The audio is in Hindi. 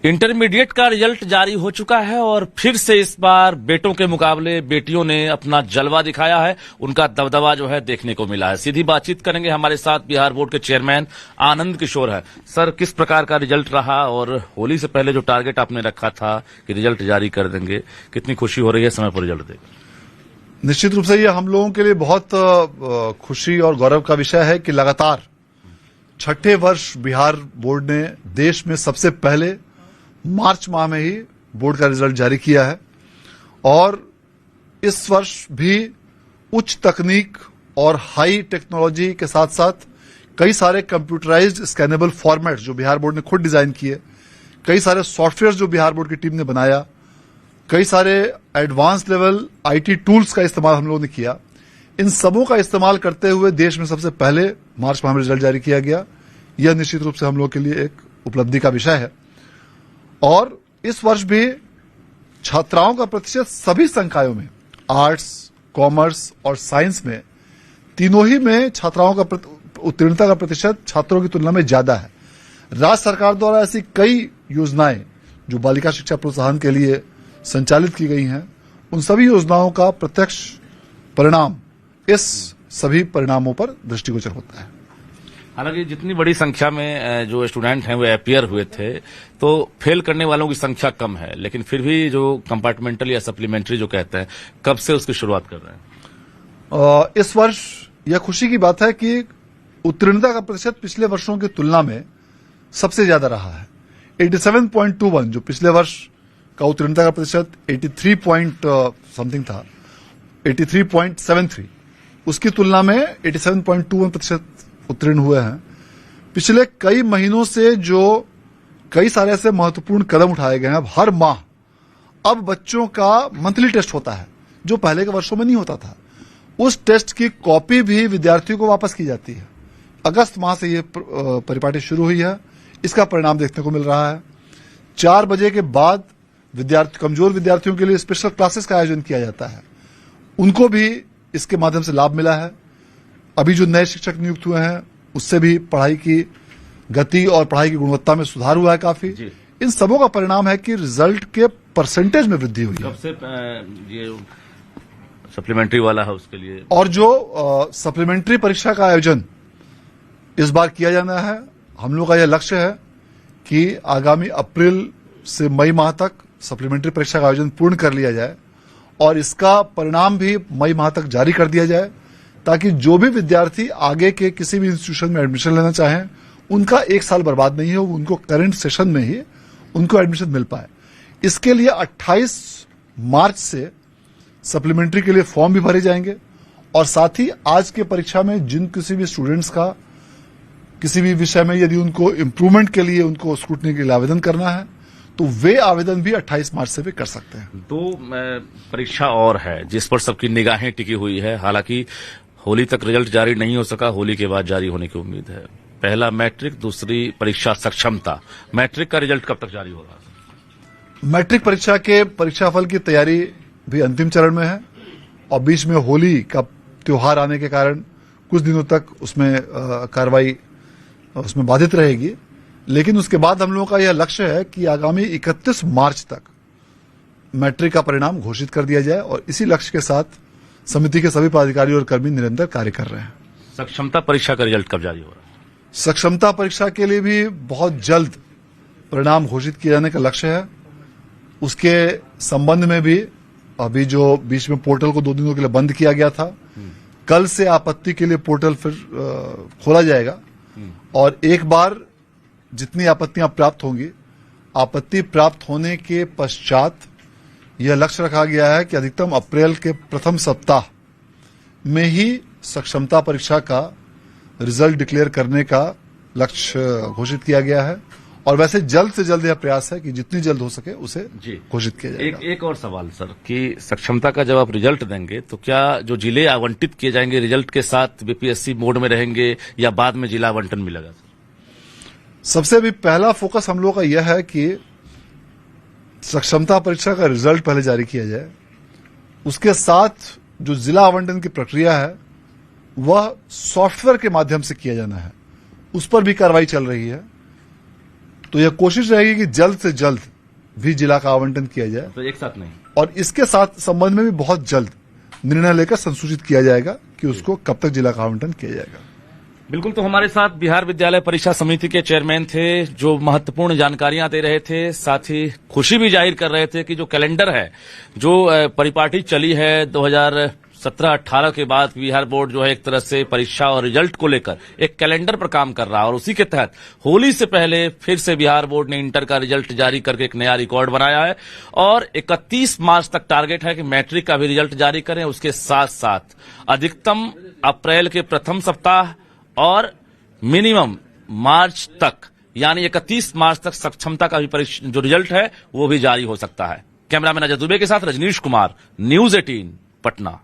इंटरमीडिएट का रिजल्ट जारी हो चुका है और फिर से इस बार बेटों के मुकाबले बेटियों ने अपना जलवा दिखाया है। उनका दबदबा जो है देखने को मिला है। सीधी बातचीत करेंगे, हमारे साथ बिहार बोर्ड के चेयरमैन आनंद किशोर है। सर, किस प्रकार का रिजल्ट रहा और होली से पहले जो टारगेट आपने रखा था कि रिजल्ट जारी कर देंगे, कितनी खुशी हो रही है समय पर रिजल्ट देकर? निश्चित रूप से ये हम लोगों के लिए बहुत खुशी और गौरव का विषय है कि लगातार छठे वर्ष बिहार बोर्ड ने देश में सबसे पहले मार्च माह में ही बोर्ड का रिजल्ट जारी किया है और इस वर्ष भी उच्च तकनीक और हाई टेक्नोलॉजी के साथ साथ कई सारे कंप्यूटराइज्ड स्कैनेबल फॉर्मेट जो बिहार बोर्ड ने खुद डिजाइन किए, कई सारे सॉफ्टवेयर जो बिहार बोर्ड की टीम ने बनाया, कई सारे एडवांस लेवल आईटी टूल्स का इस्तेमाल हम लोगों ने किया। इन सबों का इस्तेमाल करते हुए देश में सबसे पहले मार्च माह में रिजल्ट जारी किया गया। यह निश्चित रूप से हम लोगों के लिए एक उपलब्धि का विषय है और इस वर्ष भी छात्राओं का प्रतिशत सभी संकायों में, आर्ट्स, कॉमर्स और साइंस में, तीनों ही में छात्राओं का उत्तीर्णता का प्रतिशत छात्रों की तुलना में ज्यादा है। राज्य सरकार द्वारा ऐसी कई योजनाएं जो बालिका शिक्षा प्रोत्साहन के लिए संचालित की गई हैं, उन सभी योजनाओं का प्रत्यक्ष परिणाम इस सभी परिणामों पर दृष्टिगोचर होता है। हालांकि जितनी बड़ी संख्या में जो स्टूडेंट हैं वो अपियर हुए थे, तो फेल करने वालों की संख्या कम है, लेकिन फिर भी जो कंपार्टमेंटल या सप्लीमेंट्री जो कहते हैं, कब से उसकी शुरुआत कर रहे हैं? इस वर्ष यह खुशी की बात है कि उत्तीर्णता का प्रतिशत पिछले वर्षों की तुलना में सबसे ज्यादा रहा है। 87.21 जो पिछले वर्ष का उत्तीर्णता का प्रतिशत 83 पॉइंट समथिंग था, 83.73, उसकी तुलना में 87.21 प्रतिशत उत्तीर्ण हुए हैं। पिछले कई महीनों से जो कई सारे ऐसे महत्वपूर्ण कदम उठाए गए हैं, अब हर माह अब बच्चों का मंथली टेस्ट होता है जो पहले के वर्षों में नहीं होता था। उस टेस्ट की कॉपी भी विद्यार्थियों को वापस की जाती है। अगस्त माह से ये परिपाटी शुरू हुई है, इसका परिणाम देखने को मिल रहा है। 4 बजे के बाद कमजोर विद्यार्थियों के लिए स्पेशल क्लासेस का आयोजन किया जाता है, उनको भी इसके माध्यम से लाभ मिला है। अभी जो नए शिक्षक नियुक्त हुए हैं उससे भी पढ़ाई की गति और पढ़ाई की गुणवत्ता में सुधार हुआ है काफी। इन सबों का परिणाम है कि रिजल्ट के परसेंटेज में वृद्धि हुई है। कब से ये सप्लीमेंट्री वाला है उसके लिए, और जो सप्लीमेंट्री परीक्षा का आयोजन इस बार किया जाना है, हम लोग का यह लक्ष्य है कि आगामी अप्रैल से मई माह तक सप्लीमेंट्री परीक्षा का आयोजन पूर्ण कर लिया जाए और इसका परिणाम भी मई माह तक जारी कर दिया जाए, ताकि जो भी विद्यार्थी आगे के किसी भी इंस्टीट्यूशन में एडमिशन लेना चाहें, उनका 1 साल बर्बाद नहीं हो, उनको करंट सेशन में ही उनको एडमिशन मिल पाए। इसके लिए 28 मार्च से सप्लीमेंट्री के लिए फॉर्म भी भरे जाएंगे और साथ ही आज के परीक्षा में जिन किसी भी स्टूडेंट्स का किसी भी विषय में यदि उनको इम्प्रूवमेंट के लिए उनको स्क्रूटनी के लिए आवेदन करना है तो वे आवेदन भी 28 मार्च से भी कर सकते हैं। 2 परीक्षा और है जिस पर सबकी निगाहें टिकी हुई है। हालांकि होली तक रिजल्ट जारी नहीं हो सका, होली के बाद जारी होने की उम्मीद है। पहला मैट्रिक, दूसरी परीक्षा सक्षमता। मैट्रिक का रिजल्ट कब तक जारी होगा? मैट्रिक परीक्षा के परीक्षाफल की तैयारी भी अंतिम चरण में है और बीच में होली का त्योहार आने के कारण कुछ दिनों तक उसमें कार्रवाई उसमें बाधित रहेगी, लेकिन उसके बाद हम लोगों का यह लक्ष्य है कि आगामी 31 मार्च तक मैट्रिक का परिणाम घोषित कर दिया जाए और इसी लक्ष्य के साथ समिति के सभी पदाधिकारी और कर्मी निरंतर कार्य कर रहे हैं। सक्षमता परीक्षा का रिजल्ट कब जारी हो रहा है? सक्षमता परीक्षा के लिए भी बहुत जल्द परिणाम घोषित किए जाने का लक्ष्य है। उसके संबंध में भी अभी जो बीच में पोर्टल को 2 दिनों के लिए बंद किया गया था, कल से आपत्ति के लिए पोर्टल फिर खोला जाएगा और एक बार जितनी आपत्तियां प्राप्त होंगी, आपत्ति प्राप्त होने के पश्चात यह लक्ष्य रखा गया है कि अधिकतम अप्रैल के प्रथम सप्ताह में ही सक्षमता परीक्षा का रिजल्ट डिक्लेयर करने का लक्ष्य घोषित किया गया है और वैसे जल्द से जल्द यह प्रयास है कि जितनी जल्द हो सके उसे घोषित किया जाएगा। एक और सवाल सर, कि सक्षमता का जब आप रिजल्ट देंगे तो क्या जो जिले आवंटित किए जाएंगे रिजल्ट के साथ बीपीएससी मोड में रहेंगे या बाद में जिला आवंटन मिलेगा? सबसे भी पहला फोकस हम लोग का यह है कि सक्षमता परीक्षा का रिजल्ट पहले जारी किया जाए, उसके साथ जो जिला आवंटन की प्रक्रिया है वह सॉफ्टवेयर के माध्यम से किया जाना है, उस पर भी कार्रवाई चल रही है। तो यह कोशिश रहेगी कि जल्द से जल्द भी जिला का आवंटन किया जाए, तो एक साथ नहीं। और इसके साथ संबंध में भी बहुत जल्द निर्णय लेकर संसूचित किया जाएगा कि उसको कब तक जिला का आवंटन किया जाएगा। बिल्कुल, तो हमारे साथ बिहार विद्यालय परीक्षा समिति के चेयरमैन थे, जो महत्वपूर्ण जानकारियां दे रहे थे, साथ ही खुशी भी जाहिर कर रहे थे कि जो कैलेंडर है, जो परिपाटी चली है 2017-18 के बाद, बिहार बोर्ड जो है एक तरह से परीक्षा और रिजल्ट को लेकर एक कैलेंडर पर काम कर रहा है, और उसी के तहत होली से पहले फिर से बिहार बोर्ड ने इंटर का रिजल्ट जारी करके एक नया रिकॉर्ड बनाया है, और 31 मार्च तक टारगेट है कि मैट्रिक का भी रिजल्ट जारी करें। उसके साथ साथ अधिकतम अप्रैल के प्रथम सप्ताह और मिनिमम मार्च तक, यानी 31 मार्च तक सक्षमता का भी जो रिजल्ट है वो भी जारी हो सकता है। कैमरामैन अजय दुबे के साथ रजनीश कुमार, न्यूज़ 18 पटना।